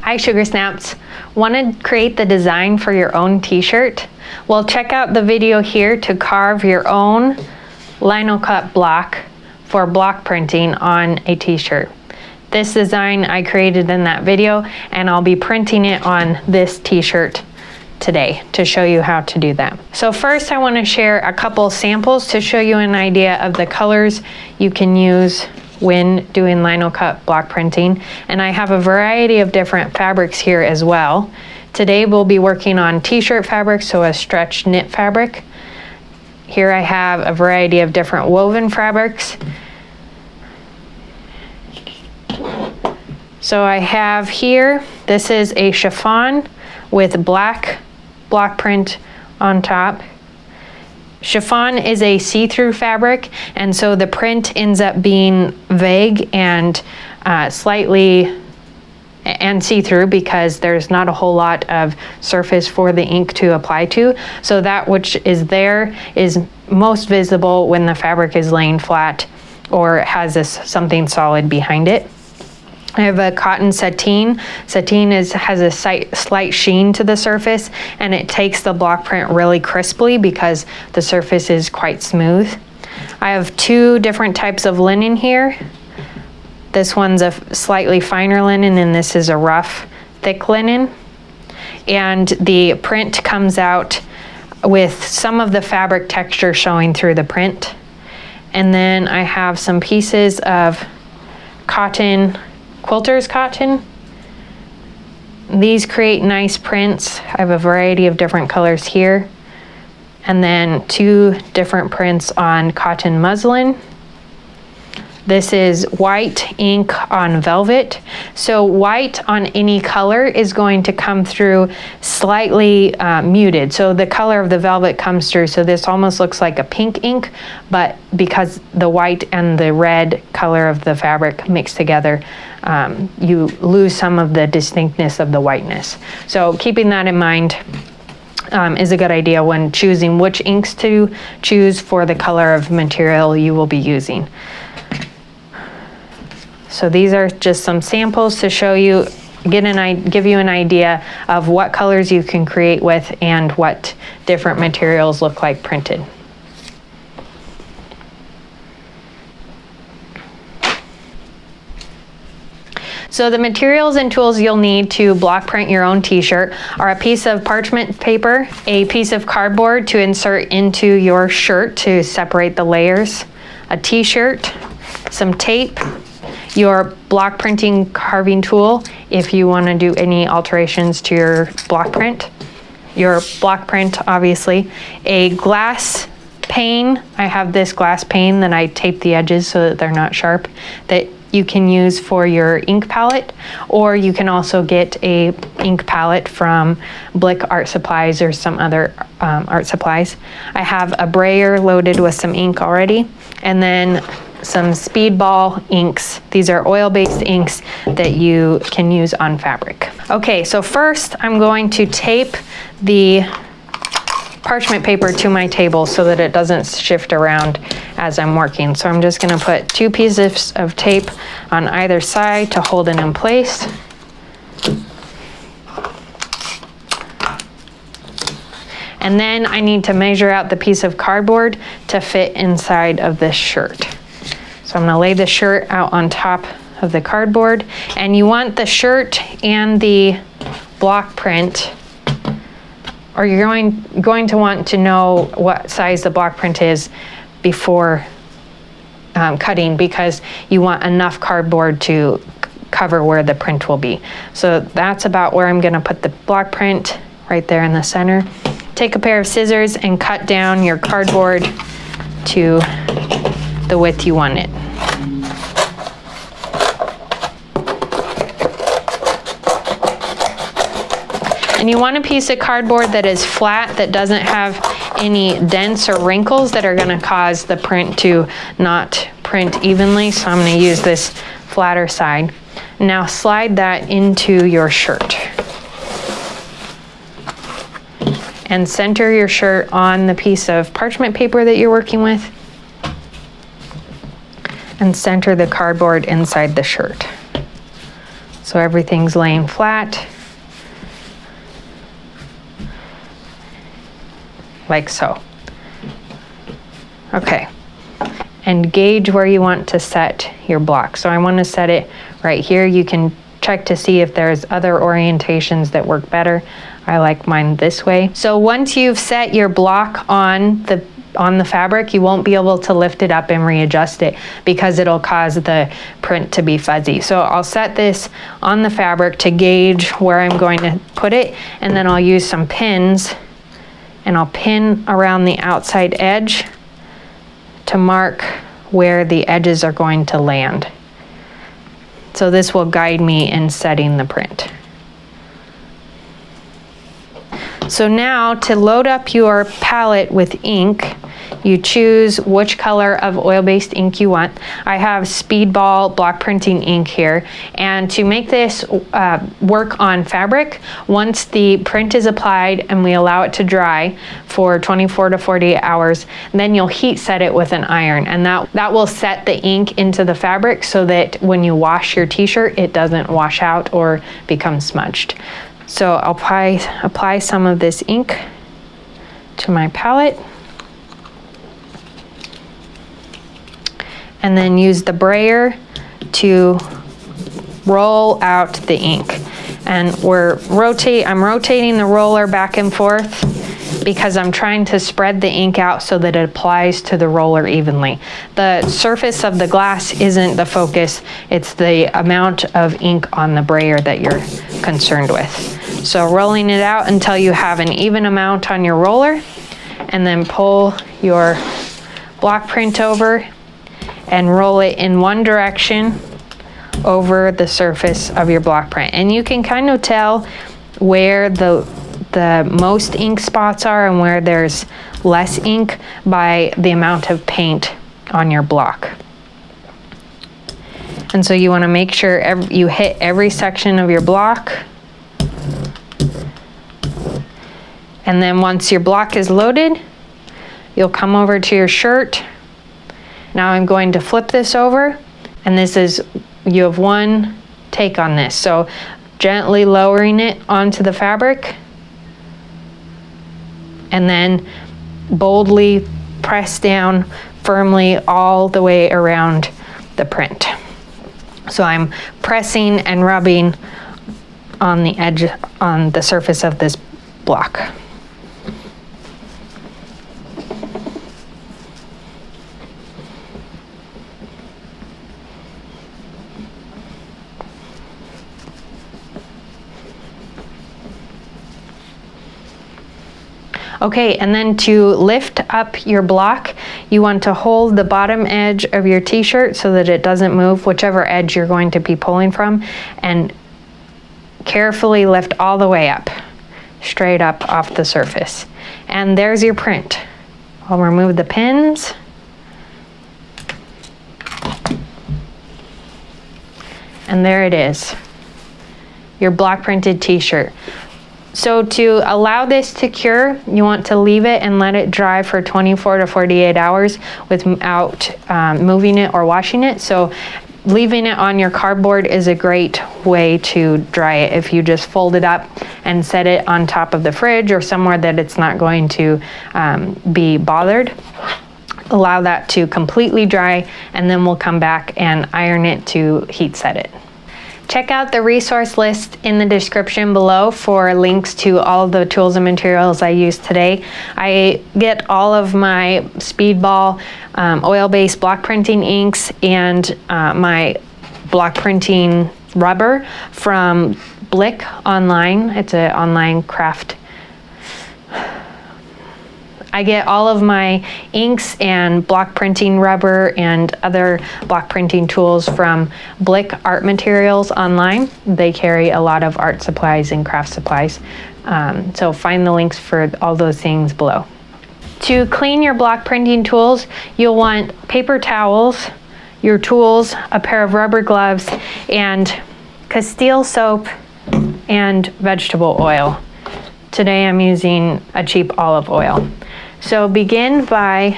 Hi Sugar Snaps. Want to create the design for your own t-shirt? Well, check out the video here to carve your own linocut block for block printing on a t-shirt. This design I created in that video, and I'll be printing it on this t-shirt today to show you how to do that. So first I want to share a couple samples to show you an idea of the colors you can use when doing linocut block printing, and I have a variety of different fabrics here as well. Today we'll be working on t-shirt fabric, so a stretch knit fabric. Here I have a variety of different woven fabrics. So I have here, this is a chiffon with black block print on top. Chiffon is a see-through fabric, and so the print ends up being vague and slightly see-through because there's not a whole lot of surface for the ink to apply to. So that which is there is most visible when the fabric is laying flat or has something solid behind it. I have a cotton sateen. Sateen has a slight sheen to the surface, and it takes the block print really crisply because the surface is quite smooth. I have two different types of linen here. This one's a slightly finer linen, and this is a rough, thick linen. And the print comes out with some of the fabric texture showing through the print. And then I have some pieces of cotton, quilter's cotton. These create nice prints. I have a variety of different colors here. And then two different prints on cotton muslin. This is white ink on velvet. So white on any color is going to come through slightly muted. So the color of the velvet comes through. So this almost looks like a pink ink, but because the white and the red color of the fabric mix together, you lose some of the distinctness of the whiteness. So keeping that in mind is a good idea when choosing which inks to choose for the color of material you will be using. So these are just some samples to show you, give you an idea of what colors you can create with and what different materials look like printed. So the materials and tools you'll need to block print your own t-shirt are a piece of parchment paper, a piece of cardboard to insert into your shirt to separate the layers, a t-shirt, some tape, your block printing carving tool if you want to do any alterations to your block print, obviously, a glass pane. I have this glass pane that I tape the edges so that they're not sharp, that you can use for your ink palette, or you can also get a ink palette from Blick Art Supplies or some other art supplies. I have a brayer loaded with some ink already, and then some speedball inks. These are oil-based inks that you can use on fabric. Okay, so first I'm going to tape the parchment paper to my table so that it doesn't shift around as I'm working. So I'm just going to put two pieces of tape on either side to hold it in place. And then I need to measure out the piece of cardboard to fit inside of this shirt. So I'm going to lay the shirt out on top of the cardboard, and you want the shirt and the block print, or you're going to want to know what size the block print is before cutting, because you want enough cardboard to cover where the print will be. So that's about where I'm going to put the block print, right there in the center. Take a pair of scissors and cut down your cardboard to the width you want it. And you want a piece of cardboard that is flat, that doesn't have any dents or wrinkles that are going to cause the print to not print evenly. So I'm going to use this flatter side. Now slide that into your shirt. And center your shirt on the piece of parchment paper that you're working with. And center the cardboard inside the shirt. So everything's laying flat. Like so. Okay. And gauge where you want to set your block. So I want to set it right here. You can check to see if there's other orientations that work better. I like mine this way. So once you've set your block on the fabric, you won't be able to lift it up and readjust it because it'll cause the print to be fuzzy. So I'll set this on the fabric to gauge where I'm going to put it, and then I'll use some pins and I'll pin around the outside edge to mark where the edges are going to land. So this will guide me in setting the print. So now to load up your palette with ink, you choose which color of oil-based ink you want. I have Speedball block printing ink here, and to make this work on fabric, once the print is applied and we allow it to dry for 24 to 48 hours, then you'll heat set it with an iron, and that will set the ink into the fabric so that when you wash your t-shirt, it doesn't wash out or become smudged. So I'll apply some of this ink to my palette, and then use the brayer to roll out the ink. And I'm rotating the roller back and forth because I'm trying to spread the ink out so that it applies to the roller evenly. The surface of the glass isn't the focus, it's the amount of ink on the brayer that you're concerned with. So rolling it out until you have an even amount on your roller, and then pull your block print over and roll it in one direction over the surface of your block print. And you can kind of tell where the most ink spots are and where there's less ink by the amount of paint on your block. And so you want to make sure you hit every section of your block. And then once your block is loaded, you'll come over to your shirt. Now I'm going to flip this over, and you have one take on this. So gently lowering it onto the fabric, and then boldly press down firmly all the way around the print. So I'm pressing and rubbing on the edge, on the surface of this block. Okay, and then to lift up your block, you want to hold the bottom edge of your t-shirt so that it doesn't move, whichever edge you're going to be pulling from, and carefully lift all the way up, straight up off the surface. And there's your print. I'll remove the pins. And there it is, your block printed t-shirt. So to allow this to cure, you want to leave it and let it dry for 24 to 48 hours without moving it or washing it. So leaving it on your cardboard is a great way to dry it. If you just fold it up and set it on top of the fridge or somewhere that it's not going to be bothered, allow that to completely dry, and then we'll come back and iron it to heat set it. Check out the resource list in the description below for links to all of the tools and materials I used today. I get all of my Speedball oil-based block printing inks and my block printing rubber from Blick online. It's an online craft. I get all of my inks and block printing rubber and other block printing tools from Blick Art Materials online. They carry a lot of art supplies and craft supplies. So find the links for all those things below. To clean your block printing tools, you'll want paper towels, your tools, a pair of rubber gloves, and Castile soap and vegetable oil. Today I'm using a cheap olive oil. So begin by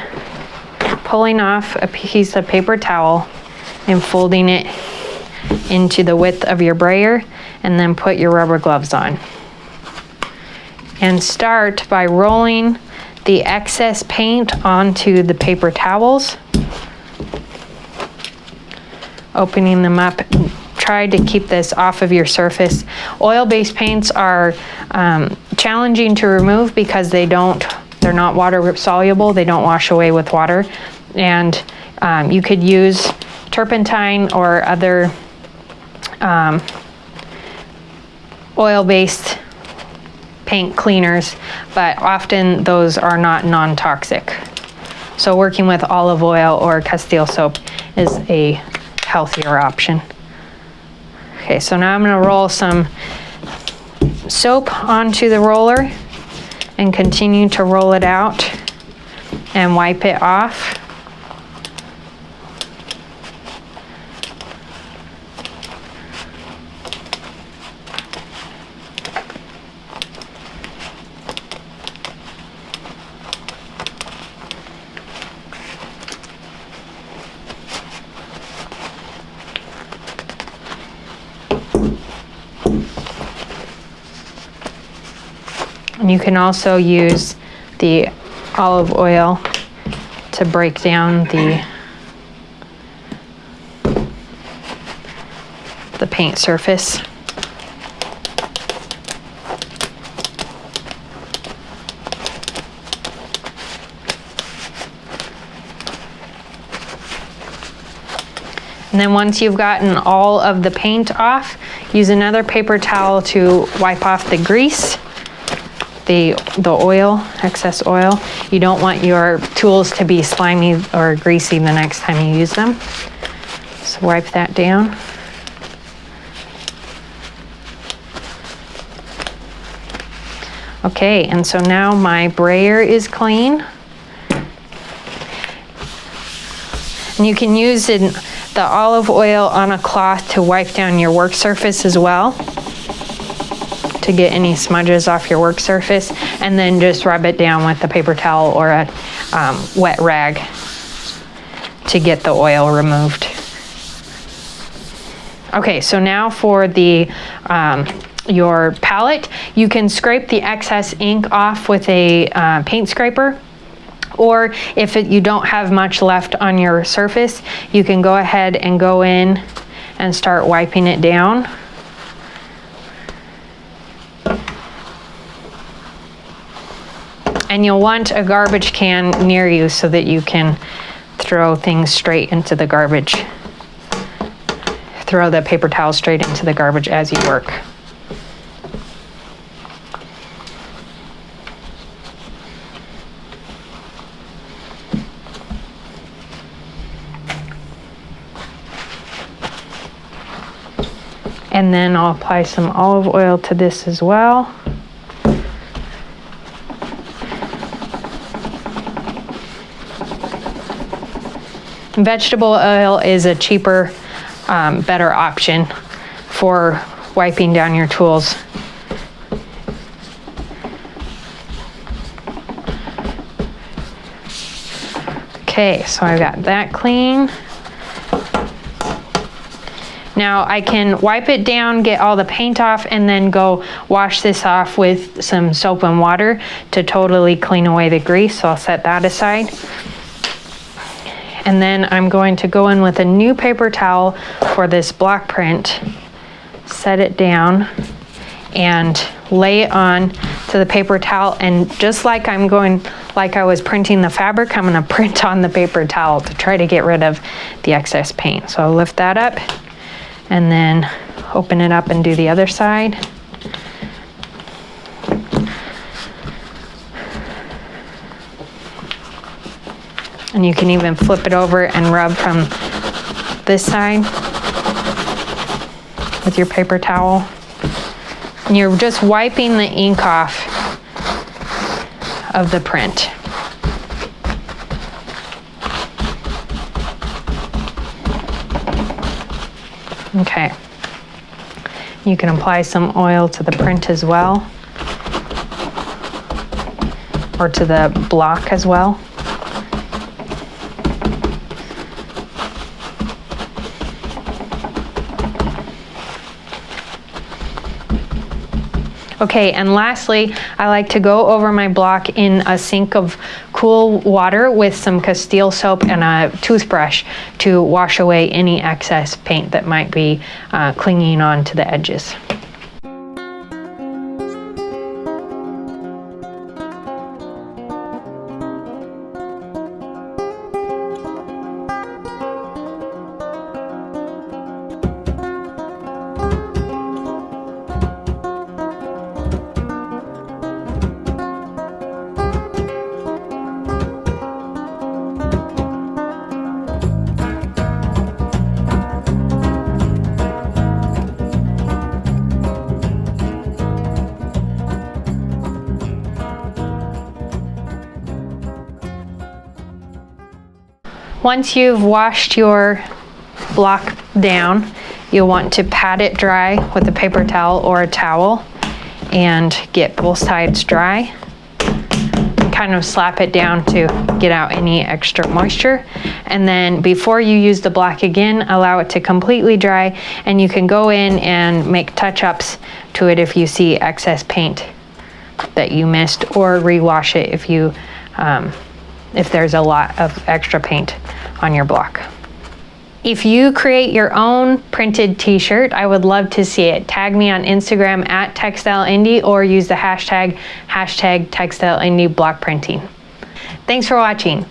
pulling off a piece of paper towel and folding it into the width of your brayer, and then put your rubber gloves on. And start by rolling the excess paint onto the paper towels, opening them up. Try to keep this off of your surface. Oil-based paints are challenging to remove because they're not water soluble. They don't wash away with water. And you could use turpentine or other oil-based paint cleaners, but often those are not non-toxic. So working with olive oil or Castile soap is a healthier option. Okay, so now I'm going to roll some soap onto the roller and continue to roll it out and wipe it off. And you can also use the olive oil to break down the paint surface. And then once you've gotten all of the paint off, use another paper towel to wipe off the grease, the oil, excess oil. You don't want your tools to be slimy or greasy the next time you use them. So wipe that down. Okay, and so now my brayer is clean. And you can use the olive oil on a cloth to wipe down your work surface as well, to get any smudges off your work surface, and then just rub it down with a paper towel or a wet rag to get the oil removed. Okay, so now for your palette, you can scrape the excess ink off with a paint scraper, or if you don't have much left on your surface, you can go ahead and go in and start wiping it down. And you'll want a garbage can near you so that you can throw things straight into the garbage. Throw the paper towel straight into the garbage as you work. And then I'll apply some olive oil to this as well. Vegetable oil is a cheaper, better option for wiping down your tools. Okay, so I got that clean. Now I can wipe it down, get all the paint off, and then go wash this off with some soap and water to totally clean away the grease. So I'll set that aside. And then I'm going to go in with a new paper towel for this block print, set it down, and lay it on to the paper towel. And just like I was printing the fabric, I'm gonna print on the paper towel to try to get rid of the excess paint. So I'll lift that up and then open it up and do the other side. And you can even flip it over and rub from this side with your paper towel. And you're just wiping the ink off of the print. Okay. You can apply some oil to the print as well, or to the block as well. Okay, and lastly, I like to go over my block in a sink of cool water with some Castile soap and a toothbrush to wash away any excess paint that might be clinging on to the edges. Once you've washed your block down, you'll want to pat it dry with a paper towel or a towel and get both sides dry. Kind of slap it down to get out any extra moisture. And then before you use the block again, allow it to completely dry, and you can go in and make touch-ups to it if you see excess paint that you missed, or rewash it if there's a lot of extra paint on your block. If you create your own printed t-shirt, I would love to see it. Tag me on Instagram at TextileIndie or use the hashtag TextileIndie block printing. Thanks for watching.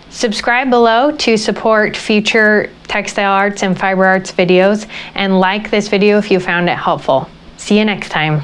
Subscribe below to support future textile arts and fiber arts videos, and like this video if you found it helpful. See you next time.